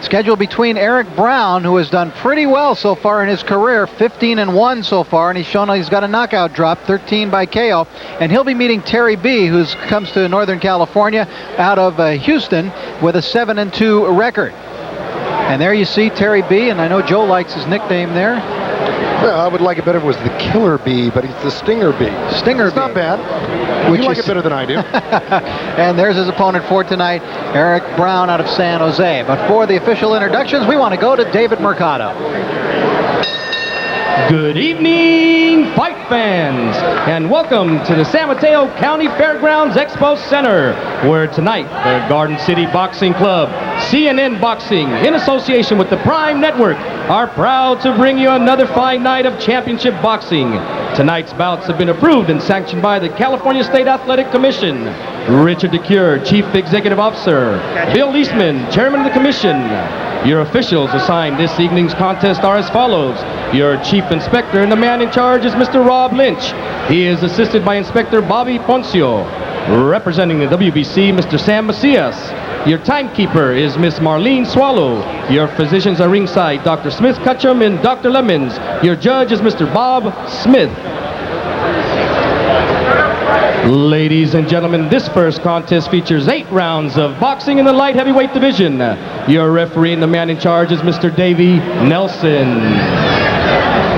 Scheduled between Erik Brown, who has done pretty well so far in his career, 15-1 so far, and he's shown he's got a knockout drop, 13 by KO, and he'll be meeting Terry B, who comes to Northern California out of Houston with a 7-2 record. And there you see Terry B, and I know Joe likes his nickname there. Well, I would like it better if it was the Killer Bee, but it's the Stinger Bee. Stinger Bee. It's not bad. You like it better than I do. And there's his opponent for tonight, Erik Brown out of San Jose. But for the official introductions, we want to go to David Mercado. Good evening, fight fans, and welcome to the San Mateo County Fairgrounds Expo Center, where tonight the Garden City Boxing Club, CNN Boxing, in association with the Prime Network, are proud to bring you another fine night of championship boxing. Tonight's bouts have been approved and sanctioned by the California State Athletic Commission. Richard DeCure, Chief Executive Officer. Bill Eastman, Chairman of the Commission. Your officials assigned this evening's contest are as follows. Your Chief Inspector and the man in charge is Mr. Rob Lynch. He is assisted by Inspector Bobby Poncio. Representing the WBC, Mr. Sam Macias. Your timekeeper is Miss Marlene Swallow. Your physicians are ringside, Dr. Smith Cutchum and Dr. Lemons. Your judge is Mr. Bob Smith. Ladies and gentlemen, this first contest features 8 rounds of boxing in the light heavyweight division. Your referee and the man in charge is Mr. Davey Nelson.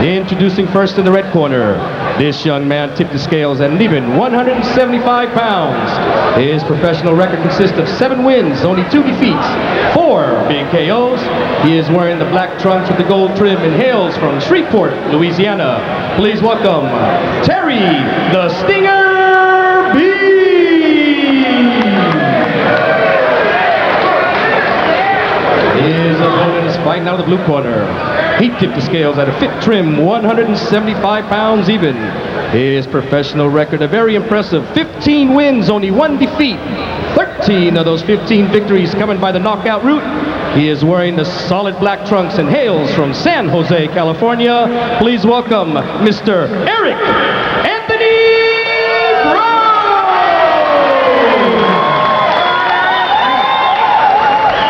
Introducing first in the red corner, this young man tipped the scales at an even 175 pounds. His professional record consists of 7 wins, only 2 defeats, 4 being KOs. He is wearing the black trunks with the gold trim and hails from Shreveport, Louisiana. Please welcome Terry the Stinger B. His opponent is fighting out of the blue corner. He tipped the scales at a fit trim 175 pounds even. His professional record, a very impressive 15 wins, only 1 defeat. 13 of those 15 victories coming by the knockout route. He is wearing the solid black trunks and hails from San Jose, California. Please welcome Mr. Erik Anthony Brown.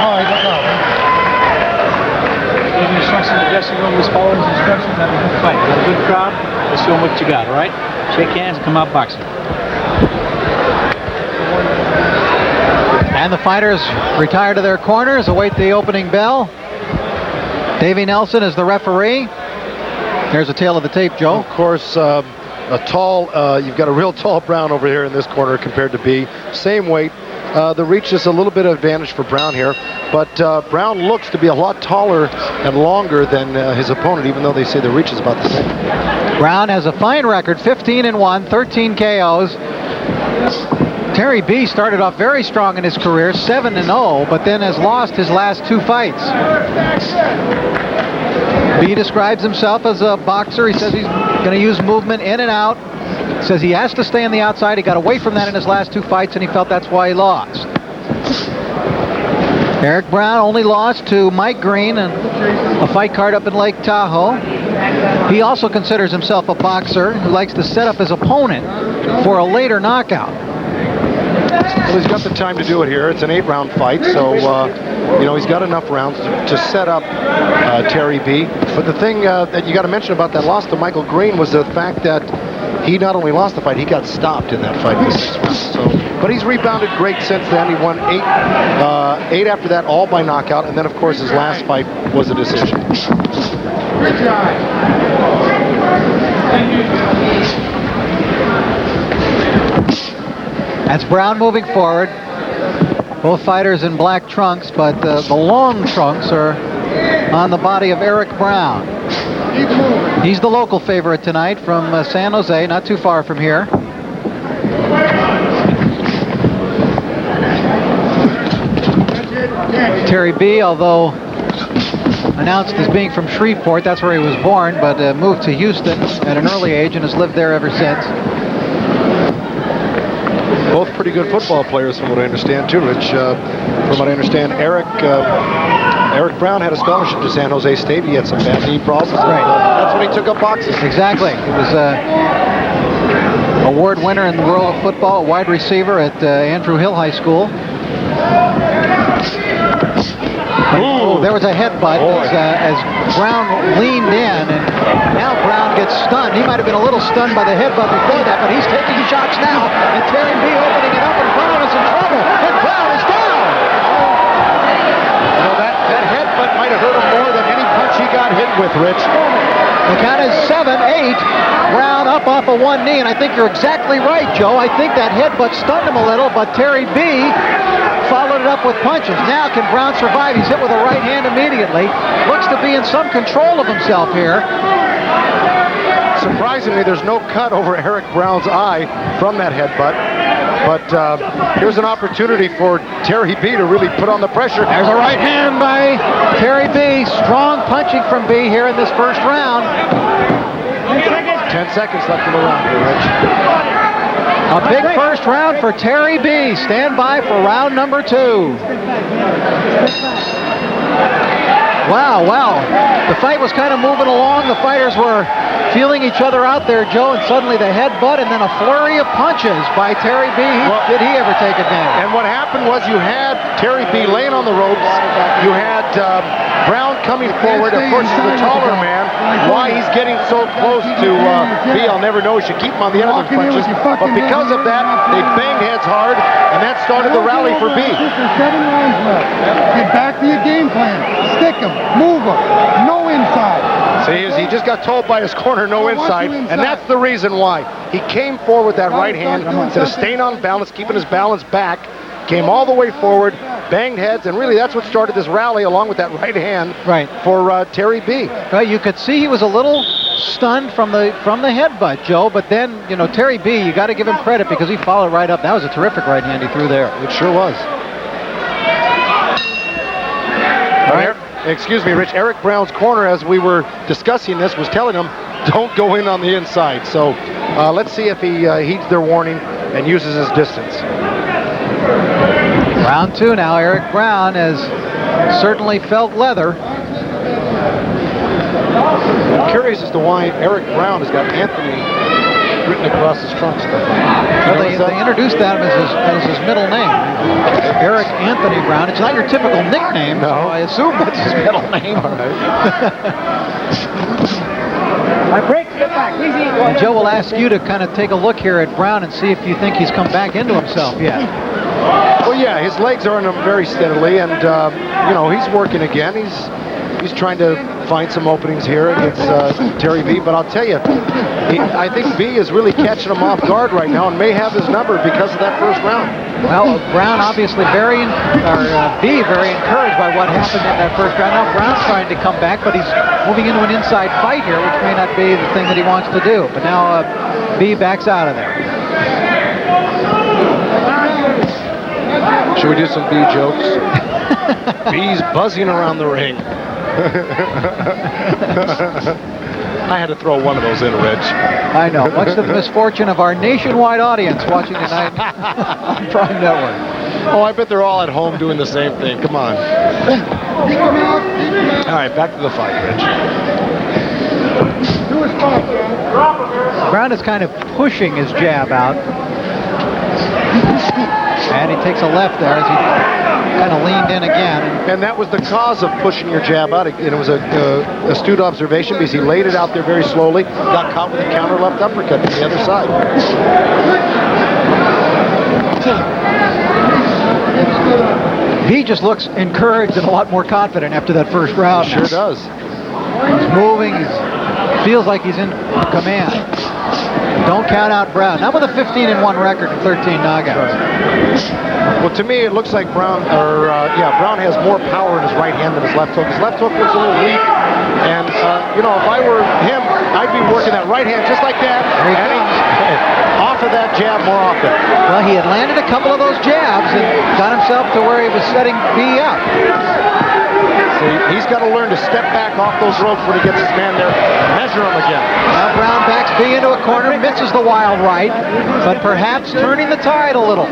All right, no. Give me instructions in the dressing room. Just follow his instructions. Have a good fight. You got a good crowd. Let's show them what you got, all right? Shake hands and come out boxing. And the fighters retire to their corners, await the opening bell. Davey Nelson is the referee. Here's a tail of the tape, Joe. Of course, you've got a real tall Brown over here in this corner compared to B. Same weight. The reach is a little bit of advantage for Brown here, but Brown looks to be a lot taller and longer than his opponent, even though they say the reach is about the same. Brown has a fine record, 15-1, 13 KOs. Terry B started off very strong in his career, 7-0, but then has lost his last 2 fights. B describes himself as a boxer. He says he's going to use movement in and out. Says he has to stay on the outside. He got away from that in his last 2 fights, and he felt that's why he lost. Erik Brown only lost to Mike Green in a fight card up in Lake Tahoe. He also considers himself a boxer who likes to set up his opponent for a later knockout. Well, he's got the time to do it here. It's an 8-round fight, so he's got enough rounds to set up Terry B. But the thing that you got to mention about that loss to Michael Green was the fact that he not only lost the fight, he got stopped in that fight in the 6th round. But he's rebounded great since then. He won 8 after that, all by knockout, and then of course his last fight was a decision. Good job. Thank you. That's Brown moving forward. Both fighters in black trunks, but the long trunks are on the body of Erik Brown. He's the local favorite tonight from San Jose, not too far from here. Terry B, although announced as being from Shreveport, that's where he was born, but moved to Houston at an early age and has lived there ever since. Both pretty good football players from what I understand too, Rich. From what I understand, Erik Brown had a scholarship to San Jose State. He had some bad knee problems. Right. That's when he took up boxing. Exactly. He was award winner in the world of football, a wide receiver at Andrew Hill High School. there was a headbutt as Brown leaned in, and now Brown gets stunned. He might have been a little stunned by the headbutt before that, but he's taking shots now, and Terry B opening it up, and Brown is in trouble, and Brown is down. That headbutt might have hurt him more than any punch he got hit with, Rich. The count is 7-8. Brown up off of one knee, and I think you're exactly right, Joe. I think that headbutt stunned him a little, but Terry B followed it up with punches. Now can Brown survive? He's hit with a right hand immediately. Looks to be in some control of himself here. Surprisingly, there's no cut over Erik Brown's eye from that headbutt. But here's an opportunity for Terry B to really put on the pressure. There's a right hand by Terry B. Strong punching from B here in this first round. 10 seconds left in the round here, Rich. A big first round for Terry B. Stand by for round number 2. Wow. The fight was kind of moving along. The fighters were feeling each other out there, Joe, and suddenly the headbutt and then a flurry of punches by Terry B. Did he ever take advantage? And what happened was you had Terry B laying on the ropes. You had Brown coming forward. Of course, he's the taller man. Why he's getting so close to B, I'll never know. He should keep him on the end of those punches. But because of that, they banged heads hard, and that started the rally for B. 6 or 7 rounds left. Get back to your game plan. Stick him. Move him. No inside. See, he just got told by his corner, no inside, and that's the reason why. He came forward with that right hand, instead of staying on balance, keeping his balance back, came all the way forward, banged heads, and really that's what started this rally along with that right hand for Terry B. Well, you could see he was a little stunned from the headbutt, Joe, but then, Terry B, you got to give him credit because he followed right up. That was a terrific right hand he threw there. It sure was. All right. Excuse me, Rich. Erik Brown's corner, as we were discussing this, was telling him, don't go in on the inside. So let's see if he heeds their warning and uses his distance. Round 2 now. Erik Brown has certainly felt leather. I'm curious as to why Erik Brown has got Anthony written across his trunk. Well, they introduced that as his middle name, Erik Anthony Brown. It's not your typical nickname, so I assume that's his middle name. All right. And Joe will ask you to kind of take a look here at Brown and see if you think he's come back into himself yet. Well, yeah, his legs are in him very steadily, and he's working again. He's trying to find some openings here against Terry B. But I'll tell you, I think B is really catching him off guard right now and may have his number because of that first round. Well, Brown obviously B very encouraged by what happened in that first round. Now Brown's trying to come back, but he's moving into an inside fight here, which may not be the thing that he wants to do. But now B backs out of there. Should we do some B jokes? B's buzzing around the ring. I had to throw one of those in, Rich. I know. Much to the misfortune of our nationwide audience watching tonight on Prime Network. Oh, I bet they're all at home doing the same thing. Come on. All right, back to the fight, Rich. Brown is kind of pushing his jab out. And he takes a left there as he kind of leaned in again. And that was the cause of pushing your jab out. And it was a astute observation because he laid it out there very slowly, got caught with a counter left uppercut to the other side. He just looks encouraged and a lot more confident after that first round. Sure does. He's moving. He feels like he's in command. Don't count out Brown. Not with a 15-1 record and 13 knockouts. Well, to me, it looks like Brown has more power in his right hand than his left hook. His left hook looks a little weak. And, if I were him, I'd be working that right hand just like that. And off of that jab more often. Well, he had landed a couple of those jabs and got himself to where he was setting B up. So he's got to learn to step back off those ropes when he gets his man there, measure him again. Now Brown backs B into a corner, misses the wild right, but perhaps turning the tide a little.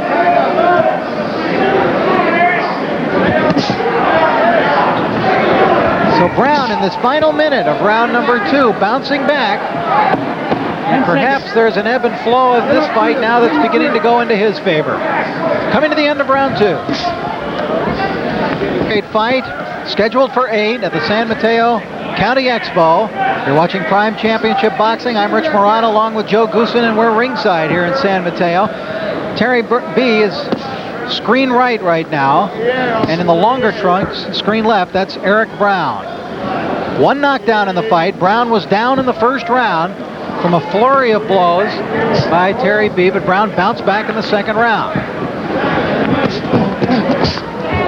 So Brown in this final minute of round number 2, bouncing back. And perhaps there's an ebb and flow of this fight now that's beginning to go into his favor. Coming to the end of round 2. Great fight. scheduled for 8 at the San Mateo County Expo. You're watching Prime Championship Boxing. I'm Rich Morano along with Joe Goosen, and we're ringside here in San Mateo. Terry B is screen right now, and in the longer trunks, screen left, that's Erik Brown. One knockdown in the fight. Brown was down in the first round from a flurry of blows by Terry B, but Brown bounced back in the second round.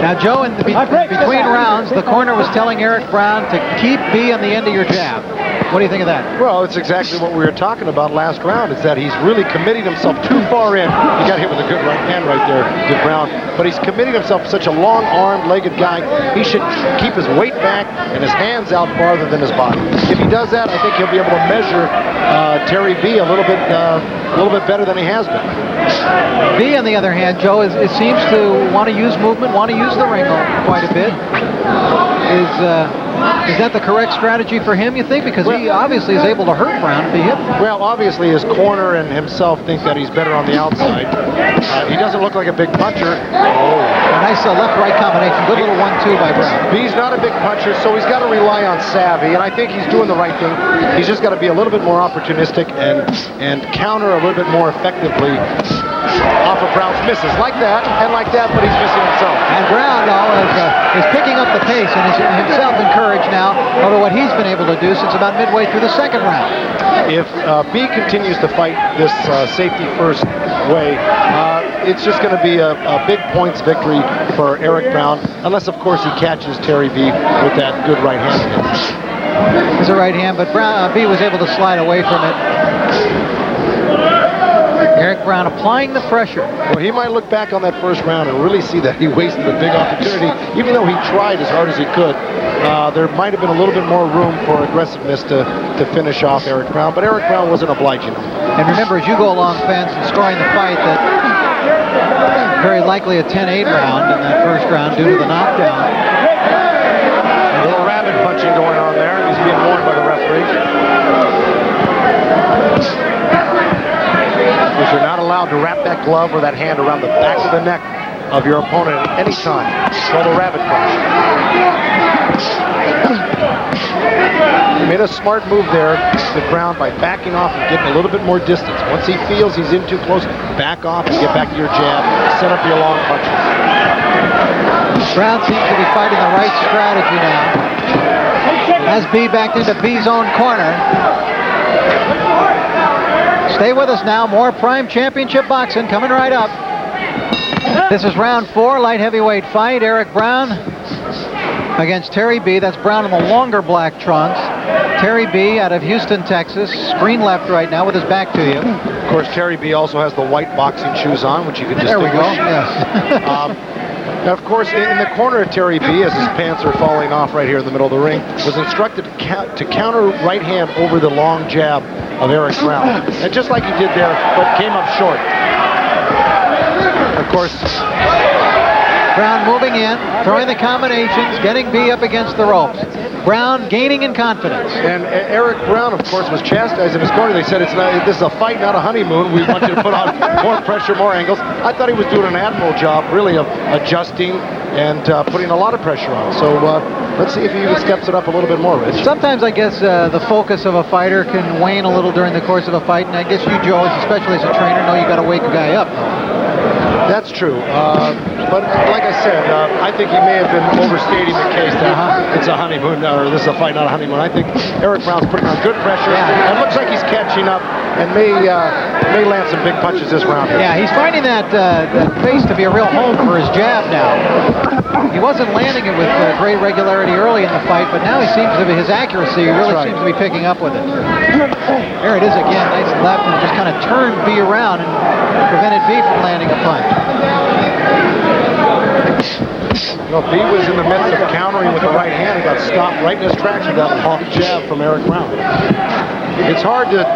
Now, Joe, in between rounds, the corner was telling Erik Brown to keep B on the end of your jab. What do you think of that? Well, it's exactly what we were talking about last round, is that he's really committing himself too far in. He got hit with a good right hand right there, did Brown. But he's committing himself, such a long-armed, legged guy. He should keep his weight back and his hands out farther than his body. If he does that, I think he'll be able to measure Terry B a little bit better than he has been. B, on the other hand, Joe, it seems to want to use movement, want to use the ring quite a bit. Is that the correct strategy for him, you think? Because he obviously is able to hurt Brown if he hits him. Well, obviously his corner and himself think that he's better on the outside. He doesn't look like a big puncher. A nice left-right combination. Good little 1-2 by Brown. B's not a big puncher, so he's got to rely on savvy, and I think he's doing the right thing. He's just got to be a little bit more opportunistic and counter a little bit more effectively off of Brown's misses. Like that, and like that, but he's missing himself. And Brown, though, is picking up the pace and is himself encouraged now over what he's been able to do since about midway through the second round. If B continues to fight this safety-first way, it's just going to be a big points victory for Erik Brown, unless, of course, he catches Terry B with that good right hand. It's a right hand, but B was able to slide away from it. Erik Brown applying the pressure. Well, he might look back on that first round and really see that he wasted a big opportunity. Even though he tried as hard as he could, there might have been a little bit more room for aggressiveness to finish off Erik Brown, but Erik Brown wasn't obliging him. And remember, as you go along, fans, and scoring the fight, that very likely a 10-8 round in that first round due to the knockdown. A little rabbit punching going on there. He's being warned by the referee. Because you're not allowed to wrap that glove or that hand around the back of the neck of your opponent at any time. It's called a rabbit punch. He made a smart move there to Brown by backing off and getting a little bit more distance. Once he feels he's in too close, back off and get back to your jab. Set up your long punches. Brown seems to be fighting the right strategy now. Has B backed into B's own corner. Stay with us now. More Prime Championship Boxing coming right up. This is round 4, light heavyweight fight. Erik Brown against Terry B. That's Brown in the longer black trunks. Terry B. out of Houston, Texas. Screen left right now with his back to you. Of course, Terry B. also has the white boxing shoes on, which you can distinguish. There we go. Yes. Now, of course, in the corner of Terry B., as his pants are falling off right here in the middle of the ring, was instructed to counter right hand over the long jab of Erik Brown. And just like he did there, but came up short. Of course, Brown moving in, throwing the combinations, getting B up against the ropes. Brown gaining in confidence. And Erik Brown, of course, was chastised in his corner. They said, this is a fight, not a honeymoon. We want you to put on more pressure, more angles. I thought he was doing an admirable job, really, of adjusting and putting a lot of pressure on. So let's see if he even steps it up a little bit more, Rich. Sometimes I guess the focus of a fighter can wane a little during the course of a fight, and I guess you, Joe, especially as a trainer, know you got to wake a guy up. That's true. But like I said, I think he may have been overstating the case that it's a honeymoon, or this is a fight, not a honeymoon. I think Erik Brown's putting on good pressure. Yeah. It looks like he's catching up and may land some big punches this round. Yeah, he's finding that face to be a real home for his jab now. He wasn't landing it with great regularity early in the fight, but now he seems to be, his accuracy really seems to be picking up with it. There it is again, nice left, and just kind of turned B around and prevented B from landing a punch. Well, B was in the midst of countering with the right hand and got stopped right in his tracks with that long jab from Erik Brown. It's hard to,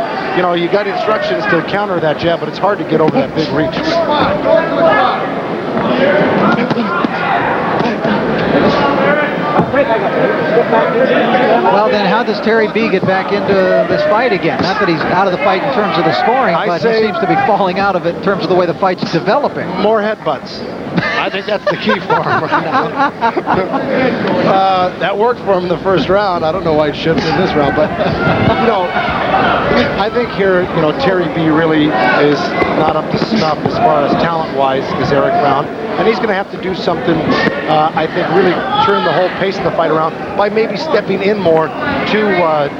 you got instructions to counter that jab, but it's hard to get over that big reach. Well, then how does Terry B get back into this fight again? Not that he's out of the fight in terms of the scoring, but he seems to be falling out of it in terms of the way the fight's developing. More headbutts. I think that's the key for him right now. That worked for him in the first round. I don't know why it shifted in this round, but you know, I think here, you know, Terry B really is not up to snuff as far as talent-wise as Erik Brown, and he's going to have to do something. I think really turn the whole pace of the fight around by maybe stepping in more to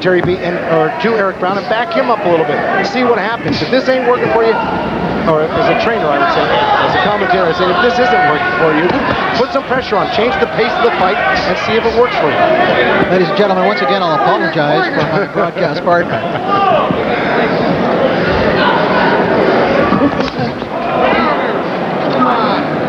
Terry B or to Erik Brown and back him up a little bit. See what happens. If this ain't working for you, or as a trainer, I would say, as a commentator, I say, if this isn't working for you, put some pressure on, change the pace of the fight, and see if it works for you. Ladies and gentlemen, once again, I'll apologize for my broadcast partner.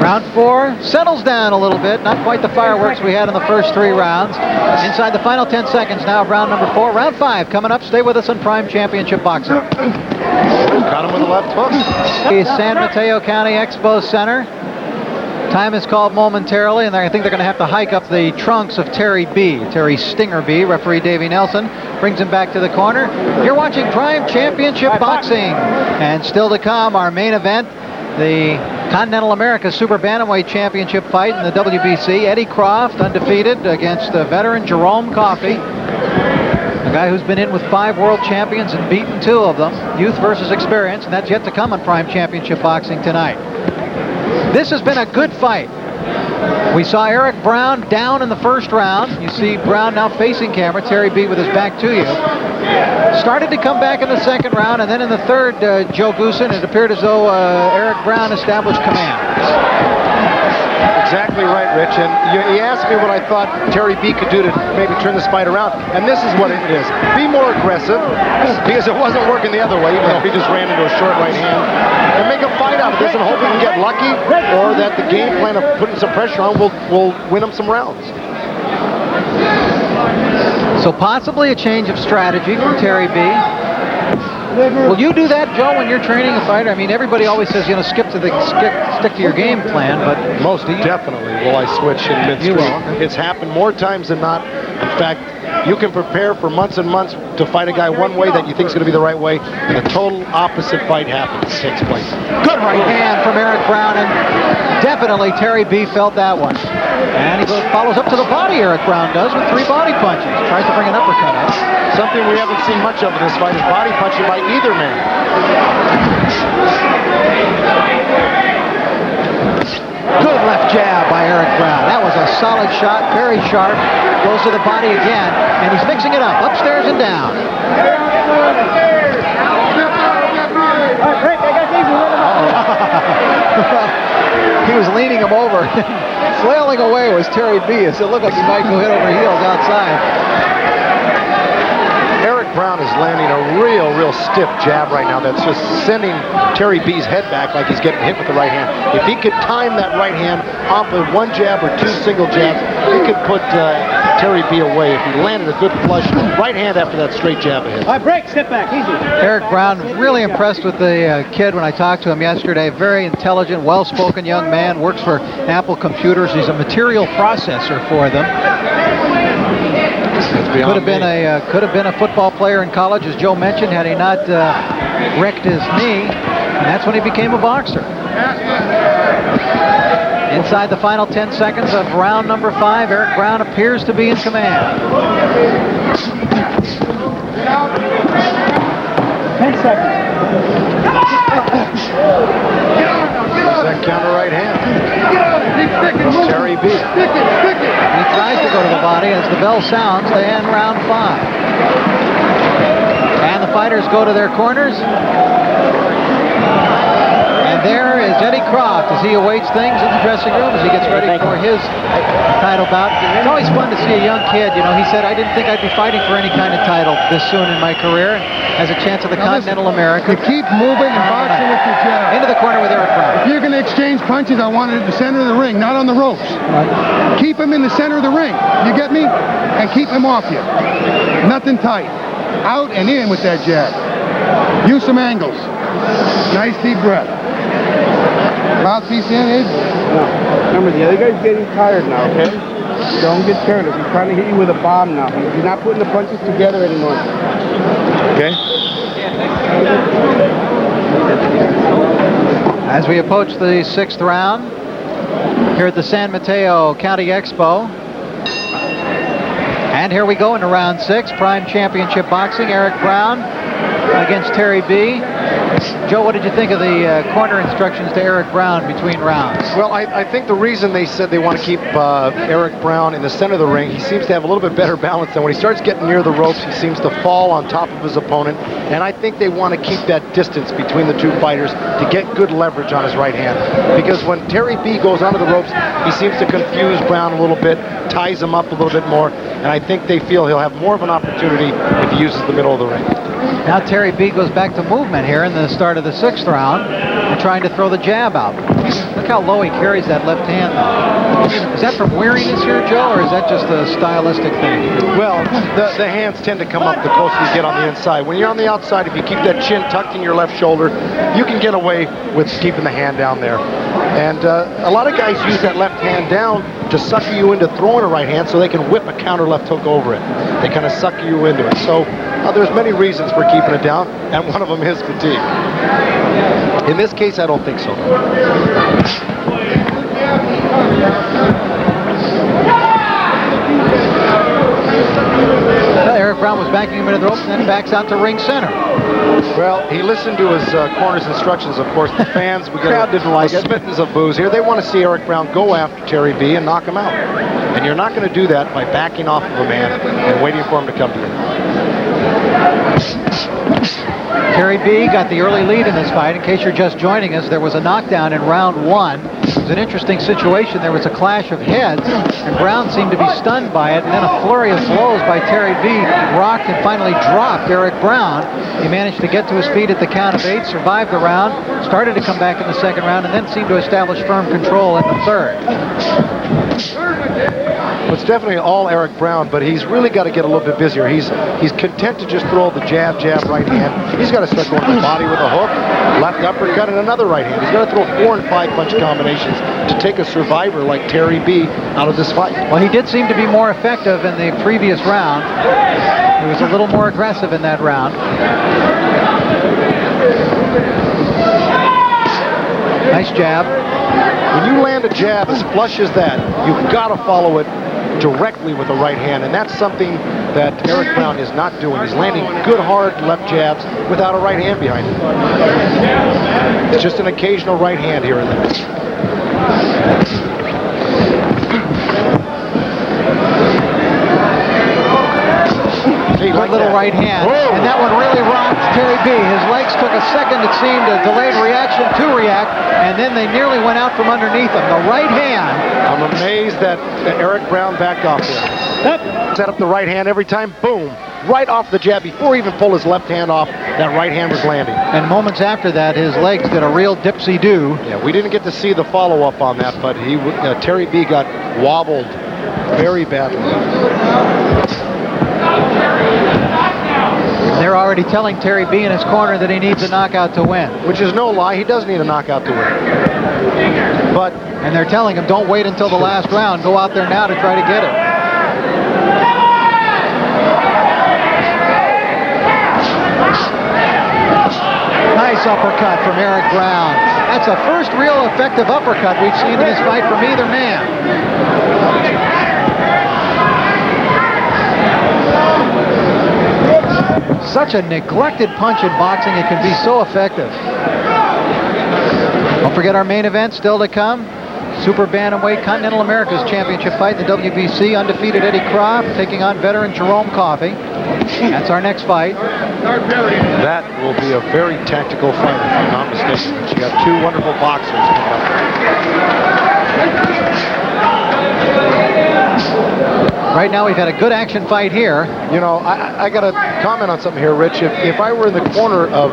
Round 4 settles down a little bit. Not quite the fireworks we had in the first 3 rounds. Inside the final 10 seconds now of round number 4. Round 5 coming up. Stay with us on Prime Championship Boxing. Got him with a left hook. The San Mateo County Expo Center. Time is called momentarily, and I think they're going to have to hike up the trunks of Terry B. Terry Stinger B. Referee Davey Nelson brings him back to the corner. You're watching Prime Championship Boxing. And still to come, our main event, the Continental America Super Bantamweight Championship fight in the WBC. Eddie Croft, undefeated, against the veteran Jerome Coffey. A guy who's been in with 5 world champions and beaten 2 of them. Youth versus experience, and that's yet to come on Prime Championship Boxing tonight. This has been a good fight. We saw Erik Brown down in the first round. You see Brown now facing camera, Terry B with his back to you. Started to come back in the second round, and then in the third, Joe Goosen, it appeared as though Erik Brown established command. Exactly right, Rich. And you asked me what I thought Terry B could do to maybe turn this fight around, and this is what it is. Be more aggressive, because it wasn't working the other way, even though he just ran into a short right hand. And make a fight out of this and hope he can get lucky, or that the game plan of putting some pressure on will win him some rounds. So possibly a change of strategy from Terry B. Will you do that, Joe, when you're training a fighter? I mean, everybody always says, you know, stick to your game plan, but most definitely will I switch in midstream. It's happened more times than not. In fact, you can prepare for months and months to fight a guy one way that you think is going to be the right way, and the total opposite fight takes place. Good right hand from Erik Brown, and definitely Terry B felt that one. And he follows up to the body, Erik Brown does, with 3 body punches. Tries to bring an uppercut up. Something we haven't seen much of in this fight is body punching by either man. Good left jab by Erik Brown. That was a solid shot, very sharp. Goes to the body again, and he's mixing it up, upstairs and down. He was leaning him over. Flailing away was Terry B. As it looked like he might go head over heels outside. Erik Brown is landing a real stiff jab right now that's just sending Terry B's head back like he's getting hit with the right hand. If he could time that right hand off of 1 jab or 2 single jabs, he could put Terry B away if he landed a good flush right hand after that straight jab of his. All right, break, step back, easy. Erik Brown, really impressed with the kid when I talked to him yesterday. Very intelligent, well-spoken young man, works for Apple Computers. He's a material processor for them. Could have been a football player in college, as Joe mentioned, had he not wrecked his knee, and that's when he became a boxer. Inside the final 10 seconds of round number 5, Erik Brown appears to be in command. 10 seconds. That counter right hand. Terry B. He tries to go to the body as the bell sounds to end round 5. And the fighters go to their corners. And there is Eddie Croft as he awaits things in the dressing room as he gets ready for his title bout. It's always fun to see a young kid. You know, he said, I didn't think I'd be fighting for any kind of title this soon in my career. Has a chance at the Continental America. You keep moving and boxing with your jab. Into the corner with Erik Brown. If you're going to exchange punches, I want it at the center of the ring, not on the ropes. Keep him in the center of the ring. You get me? And keep him off you. Nothing tight. Out and in with that jab. Use some angles. Nice deep breath. Mouthpiece in, Ed. Remember, the other guy's getting tired now, okay? Don't get careless. He's trying to hit you with a bomb now. He's not putting the punches together anymore. Okay. As we approach the 6th round, here at the San Mateo County Expo. And here we go into round 6, Prime Championship Boxing. Erik Brown against Terry B. Joe, what did you think of the corner instructions to Erik Brown between rounds? Well, I think the reason they said they want to keep Erik Brown in the center of the ring, he seems to have a little bit better balance than when he starts getting near the ropes. He seems to fall on top of his opponent, and I think they want to keep that distance between the two fighters to get good leverage on his right hand. Because when Terry B goes onto the ropes, he seems to confuse Brown a little bit, ties him up a little bit more, and I think they feel he'll have more of an opportunity if he uses the middle of the ring. Now Terry B goes back to movement here in the start of the 6th round and trying to throw the jab out. Look how low he carries that left hand, though. Is that from weariness here, Joe, or is that just a stylistic thing? Well, the hands tend to come up the closer you get on the inside. When you're on the outside, if you keep that chin tucked in your left shoulder, you can get away with keeping the hand down there. And a lot of guys use that left hand down to sucker you into throwing a right hand so they can whip a counter left hook over it. They kind of sucker you into it. So there's many reasons for keeping it down, and one of them is fatigue. In this case, I don't think so. Well, Erik Brown was backing him into the ropes and then backs out to ring center. Well, he listened to his corner's instructions, of course. The fans, we got didn't like it. Smittens of booze here. They want to see Erik Brown go after Terry B and knock him out. And you're not going to do that by backing off of a man and waiting for him to come to you. Terry B got the early lead in this fight. In case you're just joining us, there was a knockdown in round 1. It was an interesting situation. There was a clash of heads, and Brown seemed to be stunned by it, and then a flurry of blows by Terry B rocked and finally dropped Erik Brown. He managed to get to his feet at the count of 8, survived the round, started to come back in the 2nd round, and then seemed to establish firm control in the 3rd. Well, it's definitely all Erik Brown, but he's really got to get a little bit busier. He's content to just throw the jab, right hand. He's got to start going to the body with a hook, left uppercut, and another right hand. He's got to throw 4 and 5 punch combinations to take a survivor like Terry B out of this fight. Well, he did seem to be more effective in the previous round. He was a little more aggressive in that round. Nice jab. When you land a jab as flush as that, you've got to follow it directly with the right hand, and that's something that Erik Brown is not doing. He's landing good, hard left jabs without a right hand behind him. It's just an occasional right hand here and there. Good little right hand. Whoa. And that one really rocked Terry B. His legs took a second, it seemed, a delayed reaction to react, and then they nearly went out from underneath him. The right hand. I'm amazed that Erik Brown backed off there. Set up the right hand every time, boom, right off the jab. Before he even pulled his left hand off, that right hand was landing. And moments after that, his legs did a real dipsy-do. Yeah, we didn't get to see the follow-up on that, but Terry B got wobbled very badly. They're already telling Terry B in his corner that he needs a knockout to win. Which is no lie, he does need a knockout to win. And they're telling him, don't wait until the last round. Go out there now to try to get it. Nice uppercut from Erik Brown. That's the first real effective uppercut we've seen in this fight from either man. Such a neglected punch in boxing, it can be so effective. Don't forget our main event still to come. Super Bantamweight Continental America's Championship fight, the WBC, undefeated Eddie Croft taking on veteran Jerome Coffey. That's our next fight. That will be a very tactical fight, if I'm not mistaken. You got 2 wonderful boxers coming up. Right now we've had a good action fight here. You know, I got to comment on something here, Rich. If I were in the corner of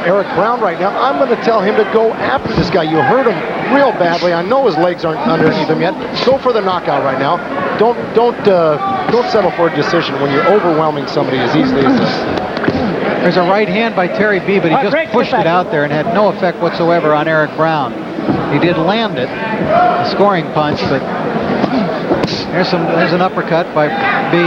Erik Brown right now, I'm going to tell him to go after this guy. You hurt him real badly. I know his legs aren't underneath him yet. Go for the knockout right now. Don't settle for a decision when you're overwhelming somebody as easily as this. There's a right hand by Terry B, but he just pushed it out there and had no effect whatsoever on Erik Brown. He did land it, a scoring punch, but there's an uppercut by B.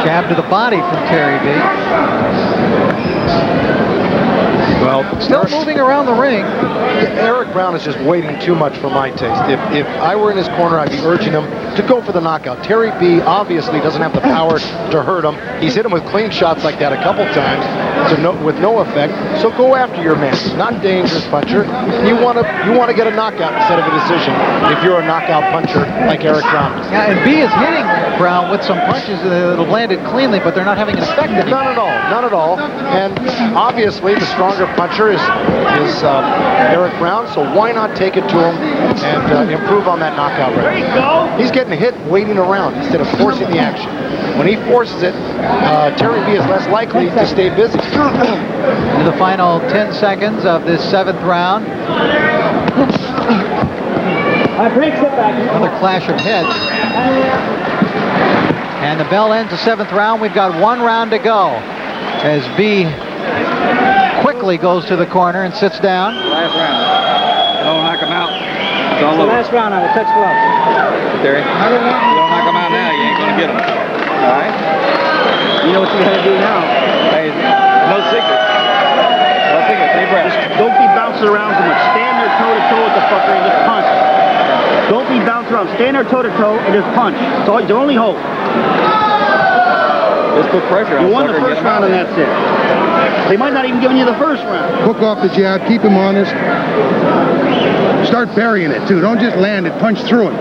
Jab to the body from Terry B. Well, Still moving around the ring. Erik Brown is just waiting too much for my taste. If I were in his corner, I'd be urging him to go for the knockout. Terry B obviously doesn't have the power to hurt him. He's hit him with clean shots like that a couple times with no effect. So go after your man. He's not a dangerous puncher. You want to get a knockout instead of a decision if you're a knockout puncher like Erik Brown is. Yeah, and B is hitting Brown with some punches that have landed cleanly, but they're not having an effect anymore. None at all. None at all. And obviously the stronger puncher is Erik Brown, so why not take it to him and improve on that knockout rate? He's getting hit waiting around instead of forcing the action. When he forces it, Terry B is less likely to stay busy. In the final 10 seconds of this 7th round. Another clash of heads. And the bell ends the 7th round. We've got 1 round to go as B quickly goes to the corner and sits down. Last round. Don't knock him out. It's all over. Last round, I will touch gloves. Terry, you don't knock him out now, you ain't going to get him. All right? You know what you got to do now. Hey, no secret. No secret. Deep breath. Don't be bouncing around so much. Stand there toe-to-toe with the fucker and just punch. Don't be bouncing around. Stand there toe-to-toe and just punch. It's the only hope. Just put pressure on him. You won the first round and that's it. They might not even giving you the first round. Hook off the jab, keep him honest. Start burying it too. Don't just land it, punch through it.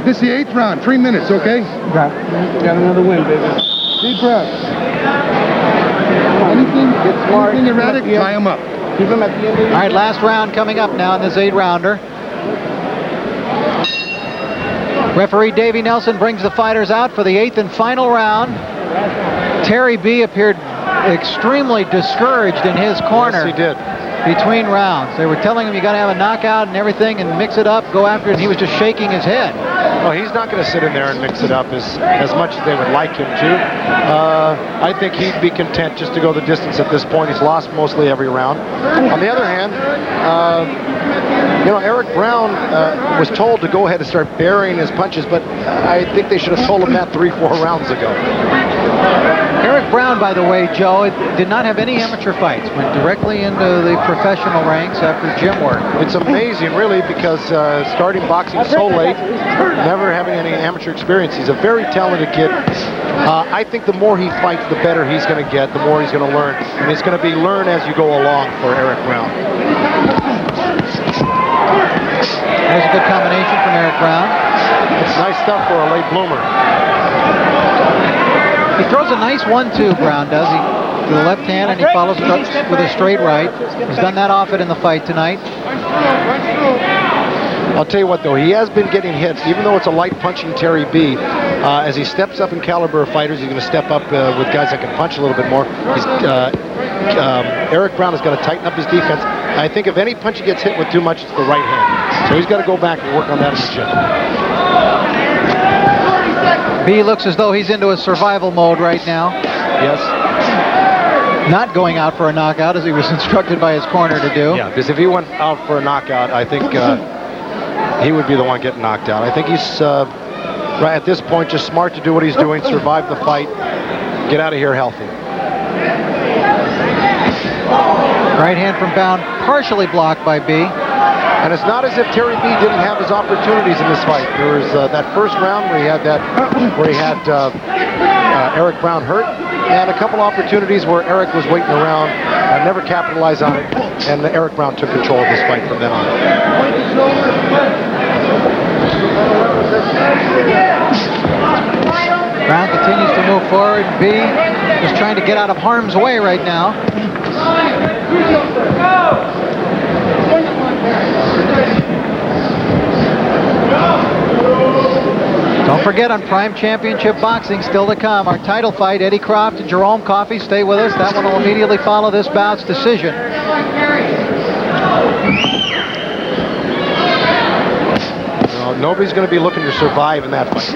This is the 8th round, 3 minutes, okay? Got another win, baby. Deep breath. Anything you're at it, tie him up. Keep him at the end. All right, last round coming up now in this 8-rounder. Referee Davey Nelson brings the fighters out for the 8th and final round. Terry B appeared extremely discouraged in his corner. Yes, he did. Between rounds. They were telling him you got to have a knockout and everything and mix it up, go after it, and he was just shaking his head. Well, he's not going to sit in there and mix it up as much as they would like him to. I think he'd be content just to go the distance at this point. He's lost mostly every round. On the other hand, Erik Brown was told to go ahead and start burying his punches, but I think they should have told him that 3-4 rounds ago. Erik Brown, by the way, Joe, did not have any amateur fights. Went directly into the professional ranks after gym work. It's amazing, really, because starting boxing so late, never having any amateur experience. He's a very talented kid. I think the more he fights, the better he's going to get, the more he's going to learn. And it's going to be learn as you go along for Erik Brown. There's a good combination from Erik Brown. It's nice stuff for a late bloomer. He throws a nice 1-2, Brown does. He to the left hand and he follows it up with a straight right. He's done that often in the fight tonight. I'll tell you what, though, he has been getting hits, even though it's a light punching Terry B. As he steps up in caliber of fighters, he's going to step up with guys that can punch a little bit more. Erik Brown has got to tighten up his defense. I think if any punch he gets hit with too much, it's the right hand. So he's got to go back and work on that in the gym. B looks as though he's into a survival mode right now. Yes. Not going out for a knockout as he was instructed by his corner to do. Yeah, because if he went out for a knockout, I think he would be the one getting knocked out. I think he's, right at this point, just smart to do what he's doing, survive the fight, get out of here healthy. Right hand from Brown, partially blocked by B. And it's not as if Terry B didn't have his opportunities in this fight. There was that first round where he had Erik Brown hurt, and a couple opportunities where Erik was waiting around, never capitalized on it, and Erik Brown took control of this fight from then on. Brown continues to move forward. B is trying to get out of harm's way right now. Don't forget, on Prime Championship Boxing, still to come, our title fight, Eddie Croft and Jerome Coffey. Stay with us. That one will immediately follow this bout's decision. Nobody's going to be looking to survive in that fight.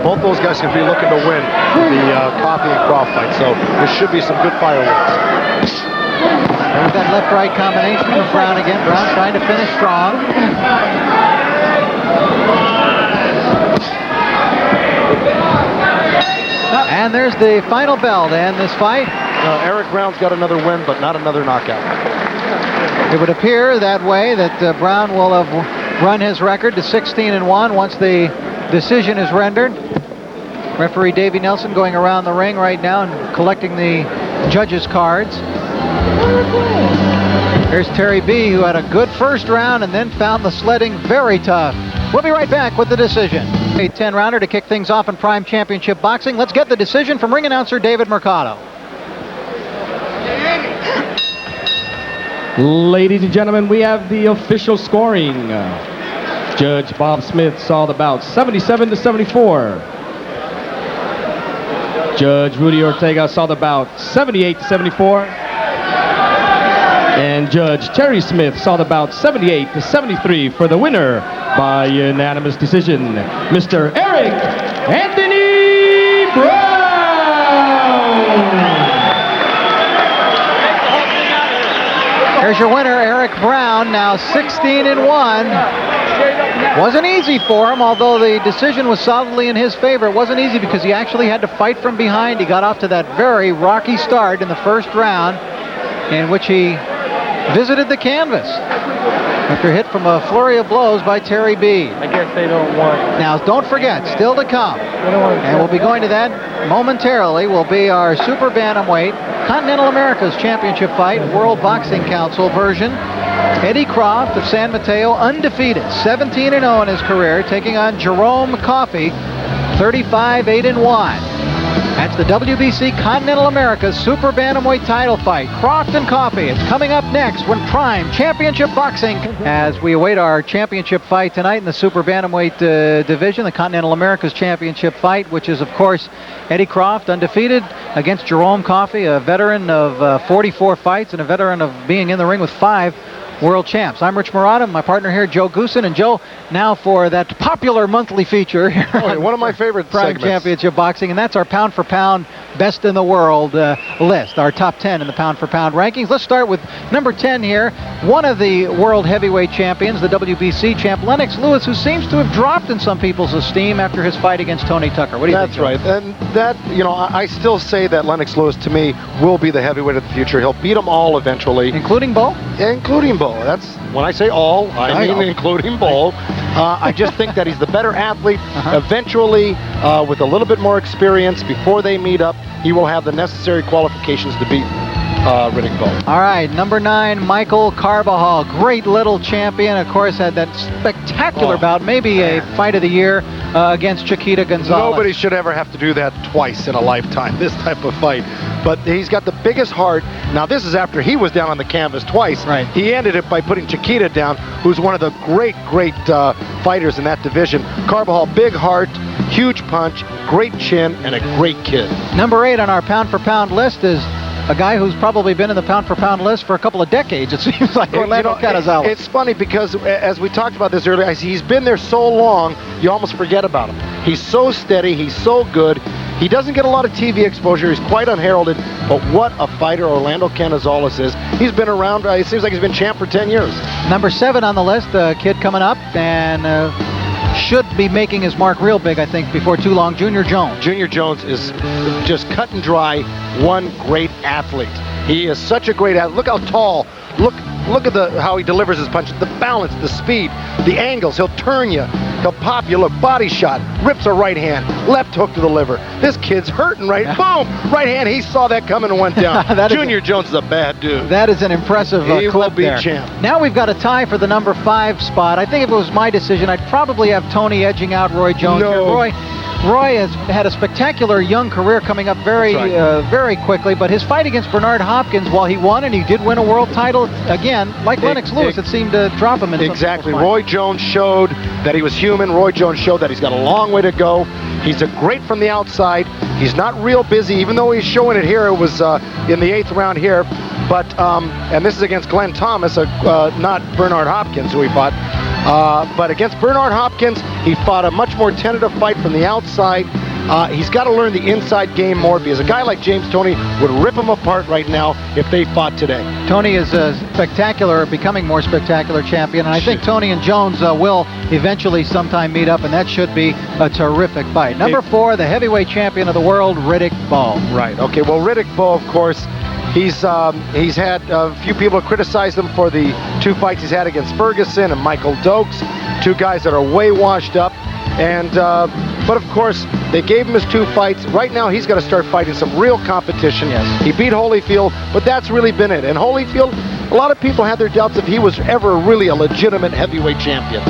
Both those guys are going to be looking to win the Coffey and Croft fight. So there should be some good fireworks. There's that left-right combination from Brown again. Brown trying to finish strong. And there's the final bell to end this fight. Erik Brown's got another win, but not another knockout. It would appear that way, that Brown will have run his record to 16-1 once the decision is rendered. Referee Davey Nelson going around the ring right now and collecting the judges' cards. Here's Terry B, who had a good first round and then found the sledding very tough. We'll be right back with the decision. A 10-rounder to kick things off in Prime Championship Boxing. Let's get the decision from ring announcer David Mercado. Ladies and gentlemen, we have the official scoring. Judge Bob Smith saw the bout 77-74. Judge Rudy Ortega saw the bout 78-74. And Judge Terry Smith saw the bout 78-73 for the winner by unanimous decision, Mr. Erik Anthony Brown. Here's your winner, Erik Brown, now 16-1. Wasn't easy for him, although the decision was solidly in his favor. It wasn't easy because he actually had to fight from behind. He got off to that very rocky start in the first round, in which he visited the canvas after hit from a flurry of blows by Terry B. I guess they don't want. Now, don't forget, still to come, and we'll be going to that momentarily, will be our Super Bantamweight Continental America's Championship fight, World Boxing Council version. Eddie Croft of San Mateo, undefeated, 17-0 in his career, taking on Jerome Coffey, 35-8-1. That's the WBC Continental America's Super Bantamweight title fight. Croft and Coffey. It's coming up next when Prime Championship Boxing. As we await our championship fight tonight in the Super Bantamweight division, the Continental America's Championship fight, which is, of course, Eddie Croft, undefeated, against Jerome Coffey, a veteran of 44 fights and a veteran of being in the ring with 5 world champs. I'm Rich Murata, my partner here, Joe Goosen. And Joe, now for that popular monthly feature here one of my favorite Prime segments. Championship Boxing, and that's our pound-for-pound best in the world list, our top 10 in the pound-for-pound rankings. Let's start with number 10 here, one of the world heavyweight champions, the WBC champ, Lennox Lewis, who seems to have dropped in some people's esteem after his fight against Tony Tucker. What do you think, Joe? That's right. And that, you know, I still say that Lennox Lewis, to me, will be the heavyweight of the future. He'll beat them all eventually. Including Bo? Including Bo. That's, when I say all, I mean including Bo. I just think that he's the better athlete. Eventually, with a little bit more experience, before they meet up, he will have the necessary qualifications to beat Riddick Bowe. All right, number 9, Michael Carbajal, great little champion. Of course, had that spectacular bout, maybe a fight of the year against Chiquita Gonzalez. Nobody should ever have to do that twice in a lifetime, this type of fight. But he's got the biggest heart. Now, this is after he was down on the canvas twice. Right. He ended it by putting Chiquita down, who's one of the great fighters in that division. Carbajal, big heart, huge punch, great chin, and a great kid. Number 8 on our pound-for-pound list is a guy who's probably been in the pound-for-pound list for a couple of decades, it seems like, Orlando Catazawa. It's funny because, as we talked about this earlier, he's been there so long, you almost forget about him. He's so steady, he's so good. He doesn't get a lot of TV exposure. He's quite unheralded, but what a fighter Orlando Catazawa is. He's been around, it seems like he's been champ for 10 years. Number 7 on the list, a kid coming up, and should be making his mark real big, I think, before too long, Junior Jones. Junior Jones is just cut and dry, one great athlete. He is such a great athlete. Look how tall. Look at how he delivers his punches. The balance, the speed, the angles. He'll turn you. He'll pop you. Look, body shot. Rips a right hand. Left hook to the liver. This kid's hurting, right? Boom! Right hand. He saw that coming and went down. Junior Jones is a bad dude. That is an impressive He clip will be there. champ. Now we've got a tie for the number 5 spot. I think if it was my decision, I'd probably have Tony edging out Roy Jones. No. Here. Roy has had a spectacular young career coming up very quickly, but his fight against Bernard Hopkins, while he won, and he did win a world title, again, like Lennox Lewis, it seemed to drop him in Exactly. Roy Jones showed that he was human. Roy Jones showed that he's got a long way to go. He's a great from the outside. He's not real busy, even though he's showing it here. It was in the 8th round here. But, and this is against Glenn Thomas, not Bernard Hopkins, who he fought. But against Bernard Hopkins, he fought a much more tentative fight from the outside. He's got to learn the inside game more, because a guy like James Toney would rip him apart right now if they fought today. Tony is a spectacular, becoming more spectacular champion, and I think Tony and Jones will eventually sometime meet up, and that should be a terrific fight. Number 4, the heavyweight champion of the world, Riddick Bowe. Right. Okay. Well, Riddick Bowe, of course, he's had a few people criticize him for the 2 fights he's had against Ferguson and Michael Dokes, 2 guys that are way washed up. And but of course, they gave him his 2 fights. Right now, he's got to start fighting some real competition. Yes. He beat Holyfield, but that's really been it. And Holyfield, a lot of people had their doubts if he was ever really a legitimate heavyweight champion.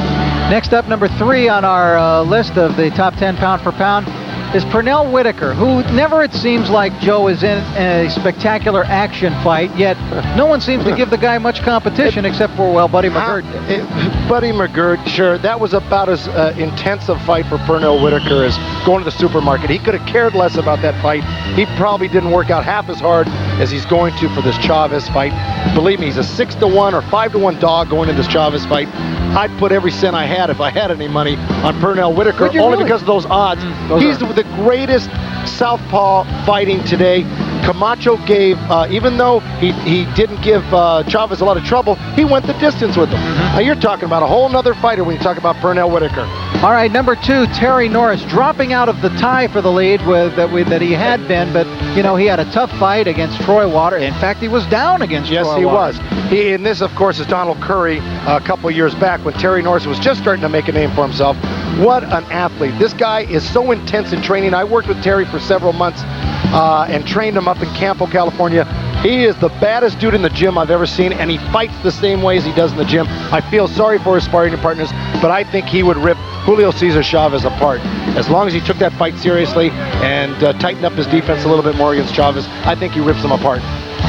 Next up, number 3 on our list of the top 10 pound for pound is Pernell Whitaker, who never, it seems like, Joe, is in a spectacular action fight, yet no one seems to give the guy much competition except for, well, Buddy McGirt did. Buddy McGirt, sure, that was about as intense a fight for Pernell Whitaker as going to the supermarket. He could have cared less about that fight. He probably didn't work out half as hard as he's going to for this Chavez fight. Believe me, he's a 6-1 or 5-1 dog going into this Chavez fight. I'd put every cent I had, if I had any money, on Pernell Whitaker, only really? because of those odds. He's the greatest southpaw fighting today. Camacho gave, even though he didn't give Chavez a lot of trouble, he went the distance with him. Now you're talking about a whole nother fighter when you talk about Pernell Whitaker. All right, number 2, Terry Norris, dropping out of the tie for the lead that he had been, but you know, he had a tough fight against Troy Water. In fact, he was down against Troy Water. Yes, he was. And this, of course, is Donald Curry a couple years back when Terry Norris was just starting to make a name for himself. What an athlete. This guy is so intense in training. I worked with Terry for several months and trained him up in Campo, California. He is the baddest dude in the gym I've ever seen, and he fights the same way as he does in the gym. I feel sorry for his sparring partners, but I think he would rip Julio Cesar Chavez apart. As long as he took that fight seriously and tightened up his defense a little bit more against Chavez, I think he rips him apart.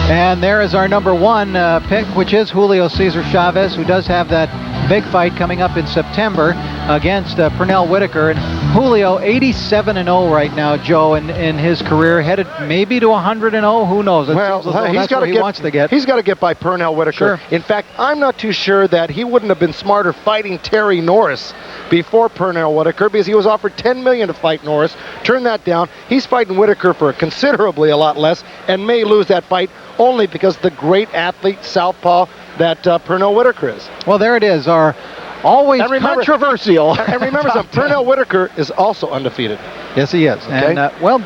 And there is our number 1 pick, which is Julio Cesar Chavez, who does have that big fight coming up in September against Pernell Whitaker. And Julio, 87-0 right now, Joe, in his career, headed maybe to 100-0. Who knows? Well, that's where he wants to get. He's got to get by Pernell Whitaker. Sure. In fact, I'm not too sure that he wouldn't have been smarter fighting Terry Norris before Pernell Whitaker, because he was offered $10 million to fight Norris, turned that down. He's fighting Whitaker for considerably a lot less and may lose that fight only because the great athlete, southpaw, that Pernell Whitaker is. Well, there it is, our always controversial. And remember something, Pernell Whitaker is also undefeated. Yes, he is. Okay. And, well,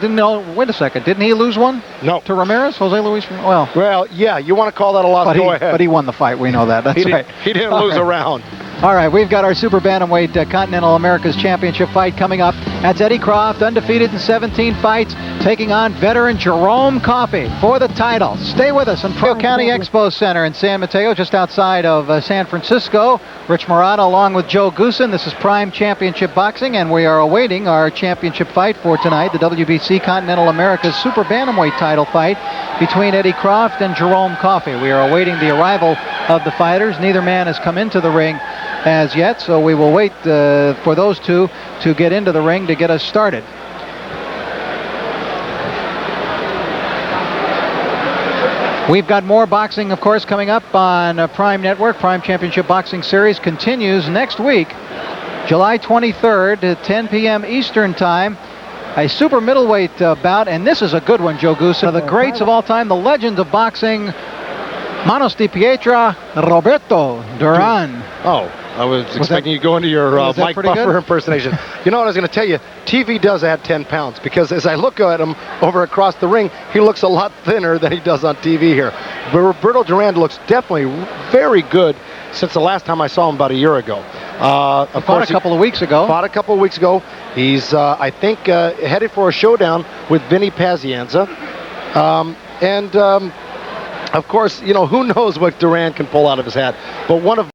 wait a second. Didn't he lose one? No. To Ramirez? Jose Luis? Well, yeah, you want to call that a loss, go ahead. But he won the fight. We know that. That's right. He didn't lose a round. All right, we've got our Super Bantamweight Continental America's Championship fight coming up. That's Eddie Croft, undefeated in 17 fights, taking on veteran Jerome Coffey for the title. Stay with us in Pro County Expo Center in San Mateo, just outside of San Francisco. Rich Murata along with Joe Goosen. This is Prime Championship Boxing, and we are awaiting our championship fight for tonight, the WBC Continental America's Super Bantamweight title fight between Eddie Croft and Jerome Coffey. We are awaiting the arrival of the fighters. Neither man has come into the ring as yet, so we will wait for those two to get into the ring to get us started. We've got more boxing, of course, coming up on Prime Network. Prime Championship Boxing Series continues next week, July 23rd at 10 p.m. Eastern Time. A super middleweight bout, and this is a good one, Joe Goosen. The greats of all time, the legends of boxing, Manos di Pietra, Roberto Duran. Oh, I was expecting you to go into your Mike Buffer impersonation. You know what I was going to tell you? TV does add 10 pounds, because as I look at him over across the ring, he looks a lot thinner than he does on TV here. But Roberto Duran looks definitely very good since the last time I saw him about a year ago. Of course, a couple of weeks ago. Fought a couple of weeks ago. He's, I think, headed for a showdown with Vinny Pazienza. Of course, you know, who knows what Duran can pull out of his hat. But one of